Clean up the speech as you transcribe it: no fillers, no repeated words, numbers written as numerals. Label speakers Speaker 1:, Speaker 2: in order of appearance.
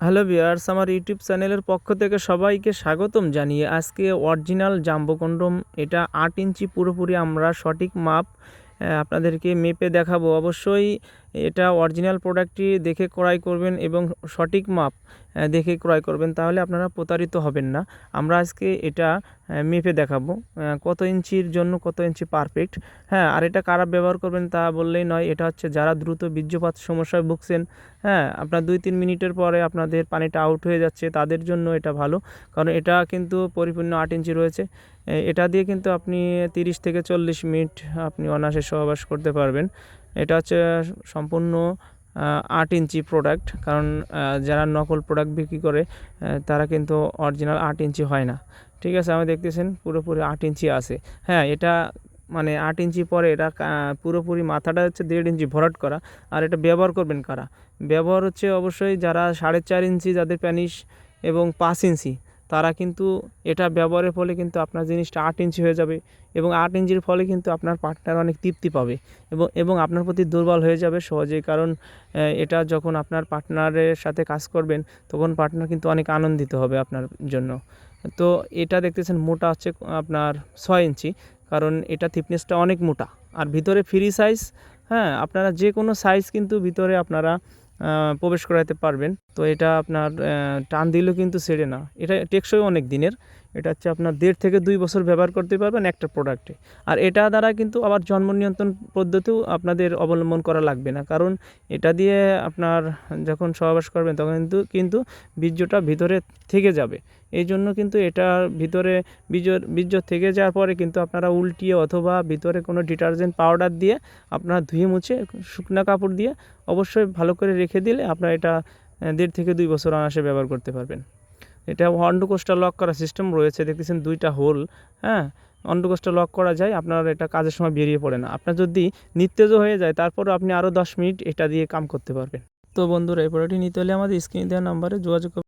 Speaker 1: Hello viewers, আমার YouTube চ্যানেলের পক্ষ থেকে সবাইকে স্বাগতম জানিয়ে আজকে অরিজিনাল জাম্বো কন্ডম এটা ৮ ইঞ্চি পুরোপুরি আমরা সঠিক মাপ আপনাদেরকে মেপে দেখাবো। অবশ্যই এটা অরিজিনাল প্রোডাক্টটি দেখে ক্রয় করবেন এবং সঠিক মাপ দেখে ক্রয় করবেন, তাহলে আপনারা প্রতারিত হবেন না। আমরা আজকে এটা মেপে দেখাবো কত ইঞ্চির জন্য কত ইঞ্চি পারফেক্ট। হ্যাঁ, আর এটা কারা ব্যবহার করবেন তা বললেই নয়, এটা হচ্ছে যারা দ্রুত বীর্যপাত সমস্যায় ভুগছেন। হ্যাঁ, আপনার ২-৩ মিনিটের পরে আপনাদের পানিটা আউট হয়ে যাচ্ছে, তাদের জন্য এটা ভালো। কারণ এটা কিন্তু পরিপূর্ণ ৮ ইঞ্চি রয়েছে। এটা দিয়ে কিন্তু আপনি ৩০ থেকে ৪০ মিনিট আপনি অনায়াসে সহবাস করতে পারবেন। এটা হচ্ছে সম্পূর্ণ ৮ ইঞ্চি প্রোডাক্ট। কারণ যারা নকল প্রোডাক্ট বিক্রি করে তারা কিন্তু অরিজিনাল ৮ ইঞ্চি হয় না। ঠিক আছে, আমি দেখতেছেন পুরোপুরি ৮ ইঞ্চি আছে। হ্যাঁ, এটা মানে ৮ ইঞ্চি পরে এটা পুরোপুরি মাথাটা হচ্ছে ১.৫ ইঞ্চি ভরাট করা। আর এটা ব্যবহার করবেন কারা? ব্যবহার হচ্ছে অবশ্যই যারা ৪.৫ ইঞ্চি যাদের প্যানিস এবং ৫ ইঞ্চি, তারা কিন্তু এটা ব্যবহারের ফলে কিন্তু আপনার জিনিসটা ৮ ইঞ্চি হয়ে যাবে এবং ৮ ইঞ্চির ফলে কিন্তু আপনার পার্টনার অনেক তৃপ্তি পাবে এবং আপনার প্রতি দুর্বল হয়ে যাবে সহজেই। কারণ এটা যখন আপনার পার্টনারের সাথে কাজ করবেন তখন পার্টনার কিন্তু অনেক আনন্দিত হবে আপনার জন্য। তো এটা দেখতেছেন মোটা হচ্ছে আপনার ৬ ইঞ্চি, কারণ এটা থিকনেসটা অনেক মোটা। আর ভিতরে ফ্রি সাইজ। হ্যাঁ, আপনারা যে কোনো সাইজ কিন্তু ভিতরে আপনারা প্রবেশ করাতে পারবেন। তো এটা আপনার টান দিলেও কিন্তু ছেড়ে না। এটা টেকসই অনেক দিনের। এটা হচ্ছে আপনার ১.৫ থেকে ২ বছর ব্যবহার করতে পারবেন একটা প্রোডাক্টে। আর এটা দ্বারা কিন্তু আবার জন্ম নিয়ন্ত্রণ পদ্ধতিও আপনাদের অবলম্বন করা লাগবে না। কারণ এটা দিয়ে আপনার যখন সহবাস করবেন তখন কিন্তু বীর্যটা ভিতরে থেকে যাবে। এই জন্য কিন্তু এটার ভিতরে বীর্য থেকে যাওয়ার পরে কিন্তু আপনারা উল্টিয়ে অথবা ভিতরে কোনো ডিটারজেন্ট পাউডার দিয়ে আপনারা ধুয়ে মুছে শুকনো কাপড় দিয়ে অবশ্যই ভালো করে রেখে দিলে আপনারা এটা ১.৫ থেকে ২ বছর অনায়াসে ব্যবহার করতে পারবেন। এটা অন্ডকোষটা লক করার সিস্টেম রয়েছে, দেখতেছেন ২টা হোল। হ্যাঁ, অন্ডকোষটা লক করা যায়, আপনার এটা কাজের সময় বেরিয়ে পড়ে না। আপনার যদি নিস্তেজ হয়ে যায় তারপরও আপনি আরও ১০ মিনিট এটা দিয়ে কাম করতে পারবেন। তো বন্ধুরা, এই প্রোডাক্টটি নিতে হলে আমাদের স্ক্রিনে দেওয়া নাম্বারে যোগাযোগ